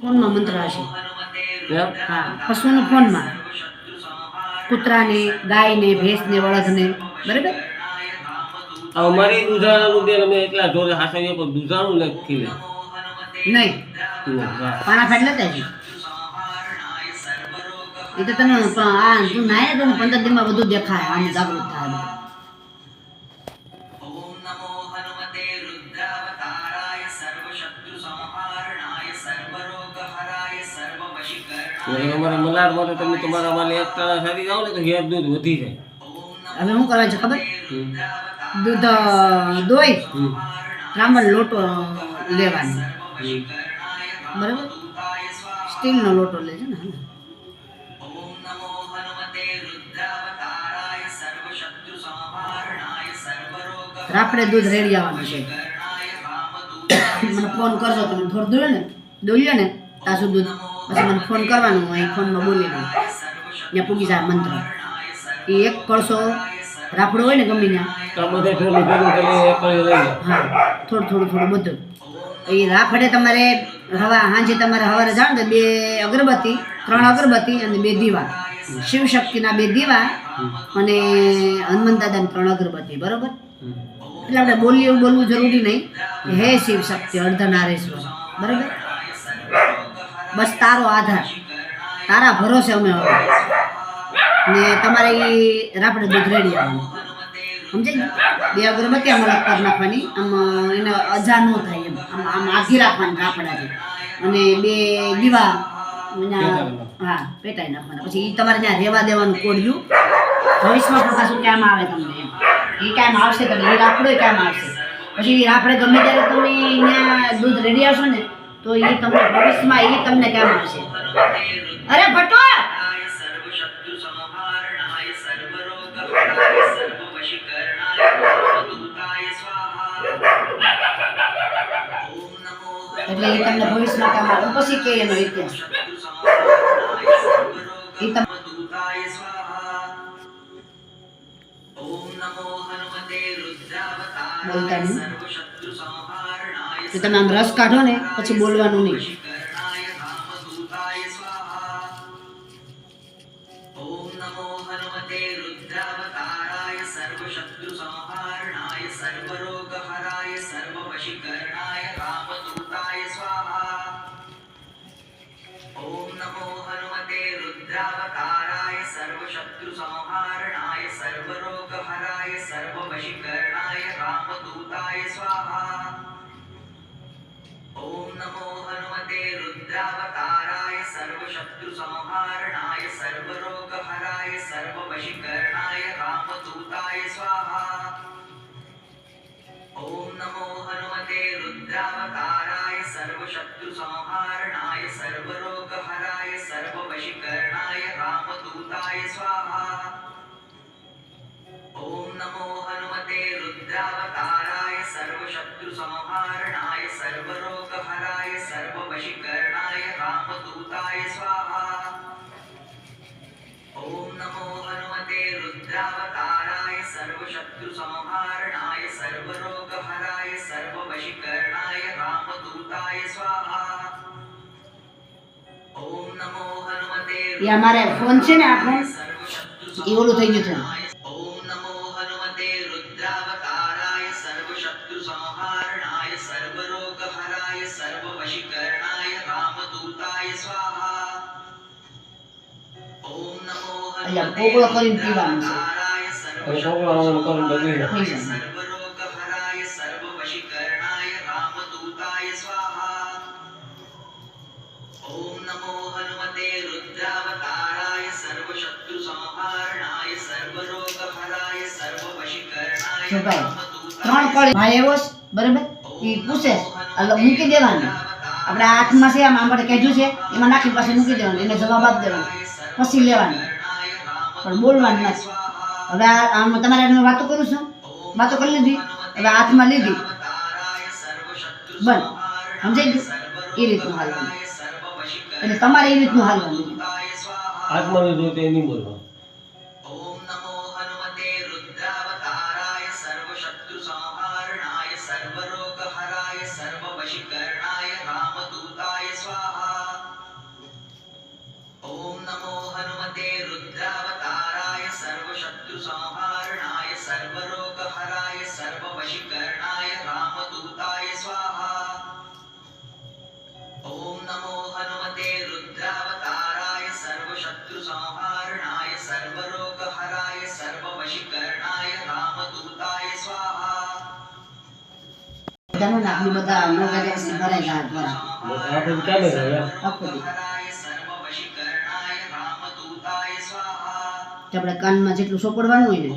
ફોનમાં મંત્ર હશે. એમ હા, પશુનો ફોનમાં, કૂતરાને, ગાયને, ભેંસને, બળદને, બરાબર. અમારી દુધાળાનું બેન અમે એટલા જોરે હાસવીએ પણ દુધાળું નથી લે નહીં પાણા ફાટ લેતા છે. એ તો તને આ તું નાય તને 15 દિનમાં બધું દેખાય. આમ જાગૃત થાય. અમારે મલાર માટે તમે તમારા વાલે એક ટાણા સારી જાઓ ને તો હેર દૂધ વધી જાય. હવે શું કરવા છે ખબર? દૂધ દોઈ ત્રાંબલ લોટો લેવાનો, બરાબર. સ્ટીલનો લોટો લેજો ને. રાફડે દૂધ રેડી આવવાનું છે. મને ફોન કરજો, તમે થોડું દોડ્યો ને દોડ્યો ને તાસું દૂધ, પછી મને ફોન કરવાનો, હું અહીં ફોનમાં બોલી દઉં, ત્યાં પૂગી જાય મંત્ર. એ એક કળશો રાફડો હોય ને ગમે હા, થોડું બધું. એ રાફડે તમારે સાંજે તમારે સવારે જાણ તો 2 અગરબત્તી 3 અગરબત્તી અને 2 દીવા, શિવશક્તિના 2 દીવા અને હનુમાન દાદાની 3 અગરબત્તી, બરોબર. એટલે આપણે બોલવું જરૂરી નહીં. હે શિવ શક્તિ અર્ધનારેશ્વર, બરાબર. બસ તારો આધાર, તારા ભરોસે અમે હવે. ને તમારે એ રાફડે દૂધ રેડી આવવાનું, સમજાય? 2 અગરબત્તી આમ અલગ કરી નાખવાની, આમ એને અજા ન થાય એમ, આમ આઘી રાખવાની રાફડાથી, અને 2 દીવા હા પેટાઈ નાખવાના. પછી એ તમારે ત્યાં રહેવા દેવાનું કોડિયું. ભવિષ્યમાં પણ પાછું કામ આવે તમને એમ. એ કામ આવશે તમને, એ રાફડો કામ આવશે. પછી એ રાફડે ગમે ત્યારે તમે ત્યાં દૂધ રેડી આવશો ને તો એ તમને ભવિષ્યમાં એ તમને કામ આવશે. અરે ભટ્ટો એટલે એ તમને ભવિષ્યમાં કામ આવે. પછી કે એનો ઇતિહાસ બોલતા નહીં. તમે આમ રસ કાઢો ને પછી બોલવાનું નહીં. એ અમારે ફોન છે ને, આ ફોન એ ઓલું થઈ ગયું છે. અહીંયા કોગળો કરીને પીવાનું છે. ત્રણ કળી ભાઈ એવો બરાબર, એ પૂછે મૂકી દેવાનું. આપણે હાથમાં છે, આમ આપણે કહેજું છે એમાં નાખી પાસે મૂકી દેવાનું, એને જવાબ આપી દેવાનો, પછી લેવાનું, પણ બોલવાનું નથી. હવે આમ તમારે વાતો કરું છું, વાતો કરી લીધી, હવે હાથમાં લીધી બસ, સમજાઈ ગયું? એ રીતનું હાલવાનું. એટલે તમારે એ રીતનું હાલવાનું. હાથમાં લીધું તે નહીં બોલવાનું. सर्वरोगहराय सर्ववशीकरणाय रामदूताय स्वाहा। બધા નો નાખની બધા નો કાઢે પછી ભરાઈ જાય દ્વારા આ બધું ચાલે છે હવે. આખો દી તો આપણે કાનમાં જેટલું સોપડવાનું હોય ને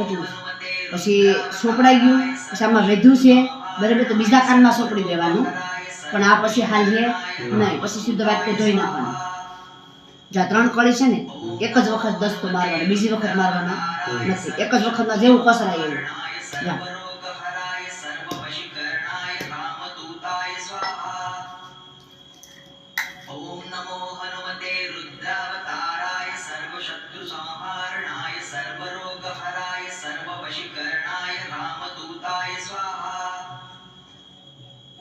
એટલું પછી સોપડાઈ ગયું પછી આમાં વધ્યું છે બરાબર તો બીજા કાનમાં સોપડી દેવાનું પણ આ પછી હાલ છે નહીં પછી શુદ્ધ વાટકો ધોઈ નાખવાનું જ્યાં 3 કળી છે ને એક જ વખત દસ્તો મારવાનો બીજી વખત મારવાનો નથી એક જ વખતમાં જેવું કસરાય એવું જા ओम नमो हनुमते रुद्रावताराय सर्वशत्रु संहारणाय सर्वरोग हराय सर्ववशीकरणाय रामदूताय स्वाहा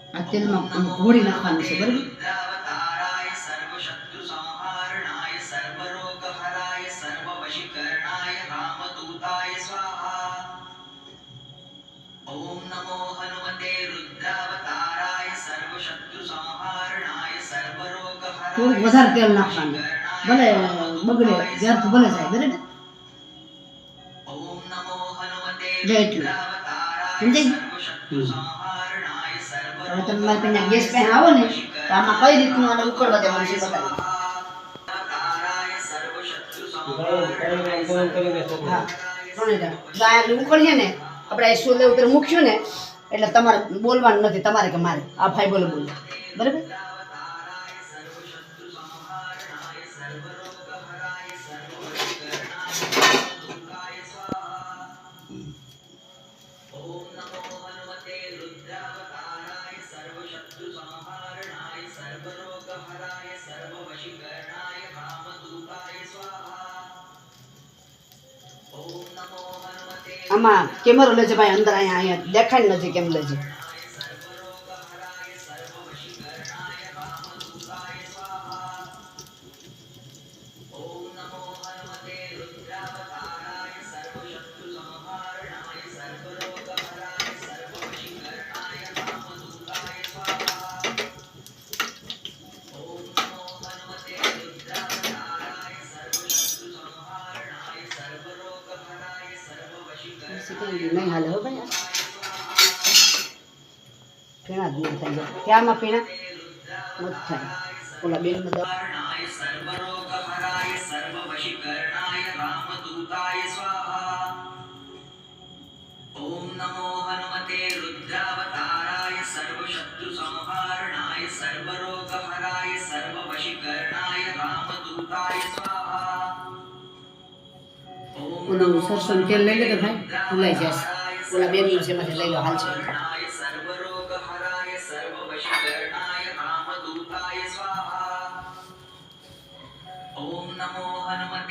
આ તેલમાં ઘોળી નાખવાનું છે બરાબર रुद्रावताराय सर्वशत्रु संहारणाय सर्वरोग हराय सर्ववशीकरणाय रामदूताय स्वाहा ओम नमो हनुमते रुद्रावताराय सर्वशत्रु संहारणाय सर्वरोग થોડુંક વધારે તેલ નાખવાનું ભલે બગડે વ્યર્થ ભલે જાય બરાબર ओम नमो हनुमते જો એટલું સમજાઈ ગયું? सर्वशत्रु संहारणाय सर्वरोग હવે તમે મારી પાસે ગેસ પાસે આવો ને તો આમાં કઈ રીતનું આને ઉકળવા દેવાનું છે બતાવી ताराय सर्वशत्रु ગરમ કરીને સોપડો. હા ત્રણેય જો આ ઉકળીએ ને આપણે સોલે ઉપર મૂક્યું ને એટલે તમારે બોલવાનું નથી તમારે કે મારે આ ભાઈ બોલે બોલે બરાબર ओम नमो हनुमते रुद्रावताराय सर्वशत्रु संहारणाय सर्वरोग हराय सर्ववशीकरणाय रामदूताय स्वाहा ओम नमो हनुमते આમાં કેમેરો લેજે ભાઈ અંદર અહીંયા દેખાય નથી કેમ લેજે सर्वरोग हराय सर्ववशीकरणाय रामदूताय स्वाहा ओम नमो हनुमते रुद्रावताराय सर्वशत्रु संहारणाय सर्वरोग हराय सर्ववशीकरणाय रामदूताय स्वाहा ओम नमो हनुमते रुद्रावताराय सर्वशत्रु संहारणाय सर्वरोग हराय सर्ववशीकरणाय નહીં હાલે હો ભાઈ પીણા જ નહીં થાય ક્યાંમાં પીણા નથી થાય ઓલા બેન બધા हरणाय सर्वरोग हराय सर्ववशीकरणाय रामदूताय स्वाहा ओम नमो हनुमते रुद्रावताराय सर्वशत्रु संहारणाय सर्वरोग हराय सर्ववशीकरणाय रामदूताय स्वाहा ओम ઓલું સરસોનું તેલ લઈ લે તો ભાઈ ભૂલાઈ જશે ઓલા બેનનું છે એમાંથી લઈ લો હાલ છે हरणाय सर्वरोग हराय सर्ववशीकरणाय रामदूताय स्वाहा ओम नमो हनुमते